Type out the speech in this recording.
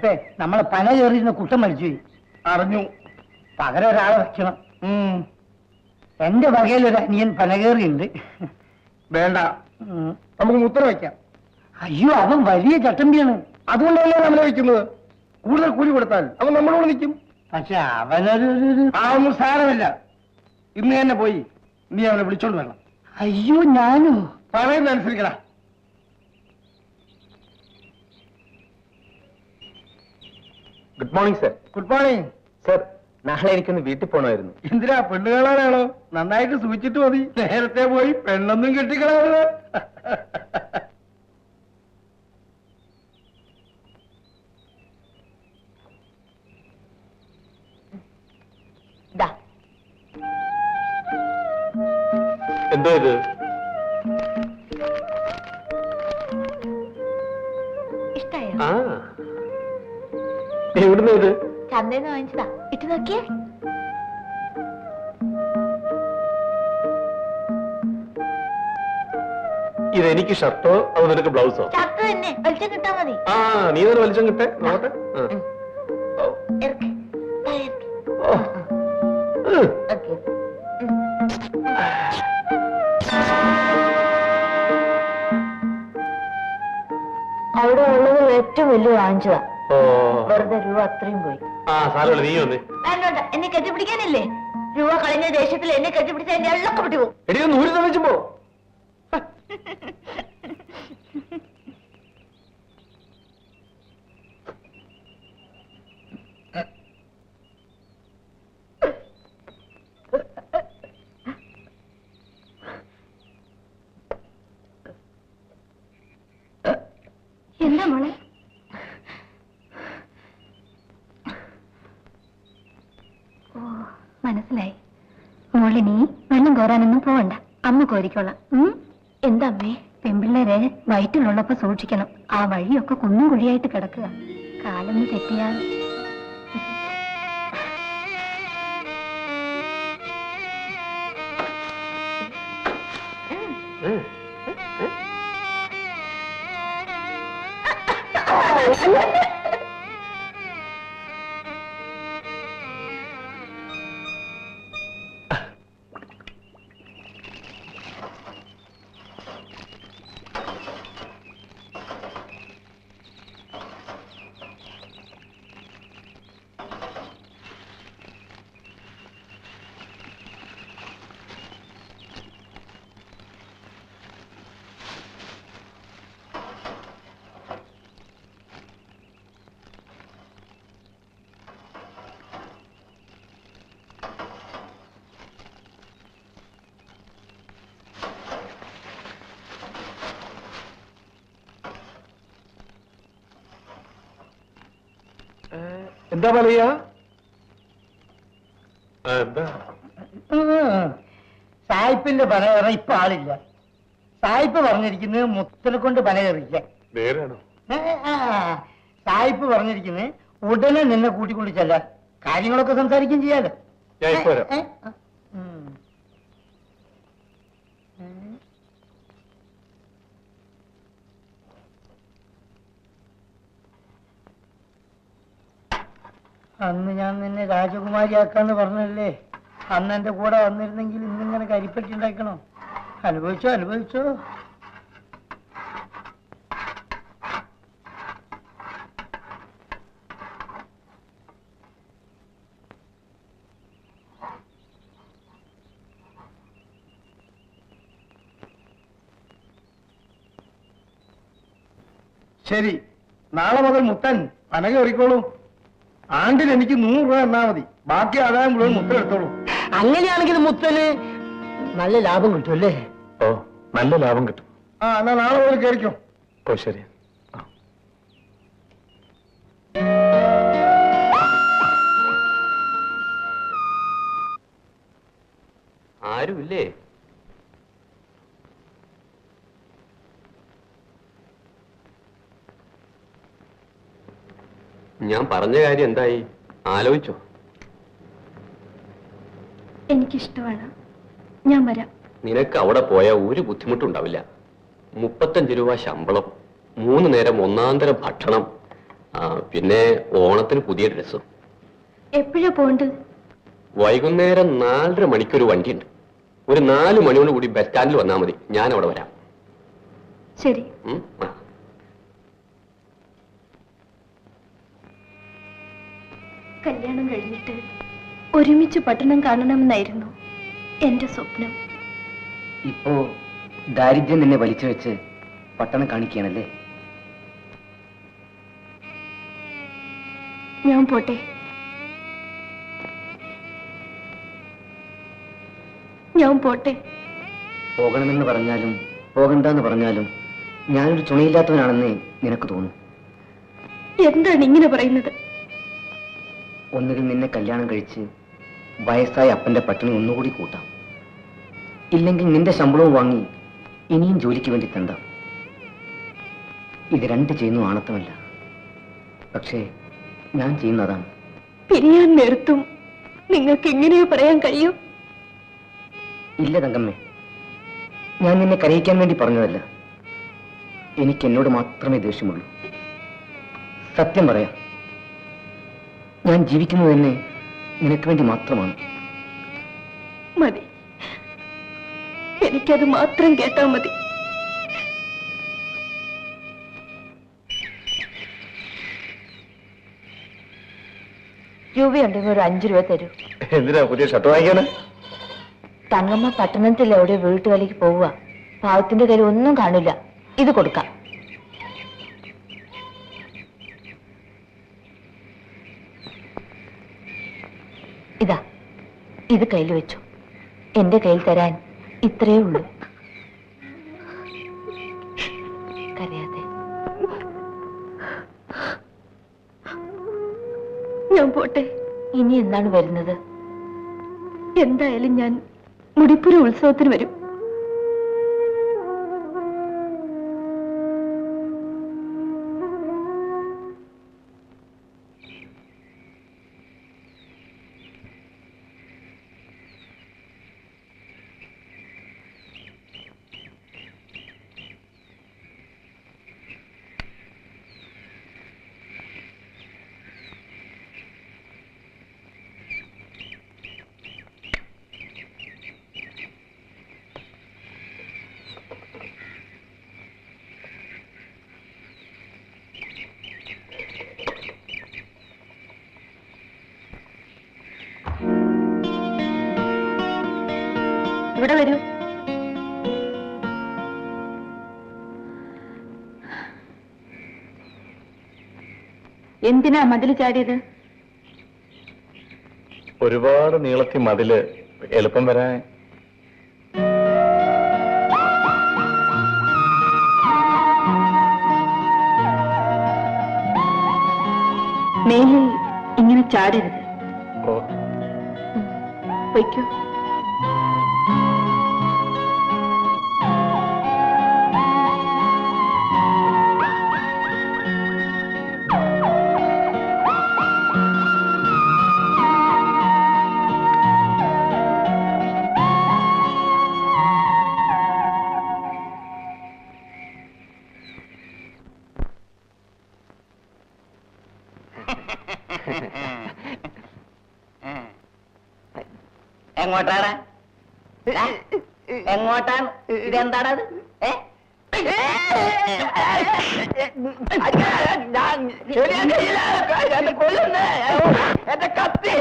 സായിപ്പേ നമ്മളെ പന കയറിയിരുന്ന കുട്ടം മരിച്ചു. അറിഞ്ഞു. പകരം ഒരാളെ വെക്കണം. എന്റെ വകയിൽ ഒരു അനിയൻ പന കയറിയുണ്ട്. വേണ്ട, നമുക്ക് മുത്തറ വയ്ക്കാം. അയ്യോ, അവൻ വലിയ ചട്ടമ്പിയാണ്. അതുകൊണ്ടല്ലേ നമ്മളെ വയ്ക്കുന്നത്. കൂടുതൽ കൂലി കൊടുത്താൽ അവൻ നമ്മളോട് നിൽക്കും. പക്ഷെ അവനൊരു അതൊന്നും സാരമില്ല. ഇന്ന് തന്നെ പോയി നീ അവനെ വിളിച്ചോണ്ട് വരണം. അയ്യോ, ഞാനോ? പറയുന്ന അനുസരിക്കടാ. Good morning sir. Good morning sir, നാളെ എനിക്കൊന്ന് വീട്ടിൽ പോകണമായിരുന്നു. എന്തിനാ? പെണ്ണ് കാണാനാണോ? നന്നായിട്ട് സൂചിച്ചിട്ട് മതി. നേരത്തെ പോയി പെണ്ണൊന്നും കെട്ടിക്കളാറ്. എന്തോ ഇത്? ഇഷ്ടായോ? എവിടുന്ന ഇത്? ചന്തന്ന് വാങ്ങിച്ചതാ. ഇട്ട് നോക്കിയേ. ഇതെനിക്ക് ഷർട്ടോ അതോ നിനക്ക് ബ്ലൗസോ? ഷർട്ട് തന്നെ. വെളിച്ചം കിട്ടാ മതി. നീ തന്നെ വലിച്ചം കിട്ടെ. നോട്ടെ. അവിടെ ഉള്ളത് ഏറ്റവും വലിയ വാങ്ങിച്ചതാ. വെറുതെ രൂപ അത്രയും പോയി. സാരമില്ല, നീ വന്നേ. വേണ്ട, എന്നെ കെട്ടിപ്പിടിക്കാനില്ലേ? രൂപ കളഞ്ഞ ദേഷ്യത്തിൽ എന്നെ കെട്ടിപ്പിടിച്ച എന്റെ എള്ളൊക്കെ വിട്ടു പോകും. എടി, ഒന്ന് ഊരി തമിച്ചു പോ. എന്താ മോളെ? ഓ, മനസ്സിലായി. മോളിനി വെള്ളം കോരാനൊന്നും പോവണ്ട, അമ്മ കോരിക്കോളാം. എന്താ അമ്മേ? പെൺപിള്ളേരെ വയറ്റിലുള്ളപ്പോ സൂക്ഷിക്കണം. ആ വഴിയൊക്കെ കുന്നും കുഴിയായിട്ട് കിടക്കുക. കാലൊന്ന് തെറ്റിയാൽ. എന്താ പറയാ? എന്താ? സായിപ്പിന്റെ പന കയറാൻ ഇപ്പൊ ആളില്ല. സായിപ്പ് പറഞ്ഞിരിക്കുന്നത് മുത്തനെ കൊണ്ട് പന കയറിയില്ല. നേരാണോ? സായിപ്പ് പറഞ്ഞിരിക്കുന്നത് ഉടനെ നിന്നെ കൂട്ടിക്കൊണ്ട് ചെല്ലാൻ. കാര്യങ്ങളൊക്കെ സംസാരിക്കുകയും ചെയ്യാലോ. ഞാൻ ഇപ്പൊ വരാം. അന്ന് ഞാൻ നിന്നെ രാജകുമാരിയാക്കാന്ന് പറഞ്ഞല്ലേ? അന്ന് എന്റെ കൂടെ വന്നിരുന്നെങ്കിൽ ഇന്നിങ്ങനെ കരിപ്പറ്റി ഉണ്ടാക്കണോ? അനുഭവിച്ചോ അനുഭവിച്ചോ. ശരി, നാളെ മുതൽ മുത്തൻ പന കയറിക്കോളൂ. ആണ്ടിൽ എനിക്ക് 100 രൂപ എന്നാ മതി. ബാക്കി ആദായം മുഴുവൻ മുത്തൻ എടുത്തോളൂ. അങ്ങനെയാണെങ്കിൽ മുത്തന് നല്ല ലാഭം കിട്ടും അല്ലേ? ഓ, നല്ല ലാഭം കിട്ടും. എന്നാ നാളെ മുതൽ കയറിക്കോ. ഓ, ശരി. ആരുമില്ലേ? ഞാൻ പറഞ്ഞ കാര്യം എന്തായി? ആലോചിച്ചോ? എനിക്കിഷ്ടമാണ്, ഞാൻ വരാം. നിനക്ക് അവിടെ പോയാൽ ഒരു ബുദ്ധിമുട്ടുണ്ടാവില്ല. 35 രൂപ ശമ്പളം, 3 നേരം ഒന്നാന്തരം ഭക്ഷണം, ആ പിന്നെ ഓണത്തിന് പുതിയ ഡ്രസ്സും. എപ്പോഴാ പോണ്ടത്? വൈകുന്നേരം 4:30 മണിക്കൊരു വണ്ടിയുണ്ട്. ഒരു 4 മണിയോട് കൂടി ബസ് സ്റ്റാൻഡിൽ വന്നാൽ മതി, ഞാൻ അവിടെ വരാം. ശരി. ആ. കല്യാണം കഴിഞ്ഞിട്ട് ഒരുമിച്ച് പട്ടണം കാണണമെന്നായിരുന്നു എന്റെ സ്വപ്നം. ഇപ്പോ ദാരിദ്ര്യം നിന്നെ വലിച്ചു വെച്ച് പട്ടണം കാണിക്കുകയാണല്ലേ? ഞാൻ പോട്ടെ. ഞാൻ പോട്ടെ. പോകണമെന്ന് പറഞ്ഞാലും പോകണ്ടെന്ന് പറഞ്ഞാലും ഞാനൊരു തുണയില്ലാത്തവനാണെന്ന് നിനക്ക് തോന്നും. എന്താണ് ഇങ്ങനെ പറയുന്നത്? ഒന്നുകിൽ നിന്നെ കല്യാണം കഴിച്ച് വയസ്സായ അപ്പന്റെ പട്ടിണി ഒന്നുകൂടി കൂട്ടാം, ഇല്ലെങ്കിൽ നിന്റെ ശമ്പളവും വാങ്ങി ഇനിയും ജോലിക്ക് വേണ്ടി തണ്ടാം. ഇത് രണ്ട് ചെയ്യുന്നു ആണത്തമല്ല, പക്ഷേ ഞാൻ ചെയ്യുന്നതാണ്. പിരിയാൻ നേരത്തും നിങ്ങൾക്ക് എങ്ങനെയോ പറയാൻ കഴിയും? ഇല്ല തങ്കമ്മേ, ഞാൻ നിന്നെ കരയിക്കാൻ വേണ്ടി പറഞ്ഞതല്ല. എനിക്ക് എന്നോട് മാത്രമേ ദേഷ്യമുള്ളൂ. സത്യം പറയാം, ഞാൻ ജീവിക്കുന്നത് തന്നെ നിനക്ക് വേണ്ടി മാത്രമാണ്. മതി, എനിക്കത് മാത്രം കേട്ടാ മതി. രൂപയുണ്ടെങ്കിൽ ഒരു 5 രൂപ തരൂ. എന്തിനാ പുതിയ ഷർട്ട് വാങ്ങിക്കാന്? തങ്ങമ്മ പട്ടണത്തിൽ എവിടെ വീട്ടുവേലയ്ക്ക് പോവുക. പാവത്തിന്റെ കയ്യിൽ ഒന്നും കാണില്ല. ഇത് കൊടുക്കാം. ഇതാ, ഇത് കയ്യിൽ വെച്ചു. എന്റെ കയ്യിൽ തരാൻ ഇത്രയേ ഉള്ളൂ. കരയാതെ. ഞാൻ പോട്ടെ. ഇനി എന്താണ് വരുന്നത്? എന്തായാലും ഞാൻ മുടിപ്പുര ഉത്സവത്തിന് വരും. ഇവിടെ വരൂ. എന്തിനാ മതിൽ ചാടിയത്? ഒരുപാട് നീളത്തി മതില് എളുപ്പം വരാൻ. മേലിൽ ഇങ്ങനെ ചാടരുത്. ഓ, വയ്ക്കൂ. എങ്ങോട്ടാണ്? എങ്ങോട്ടാണ്? ഇതെന്താണത്? എന്റെ കത്തി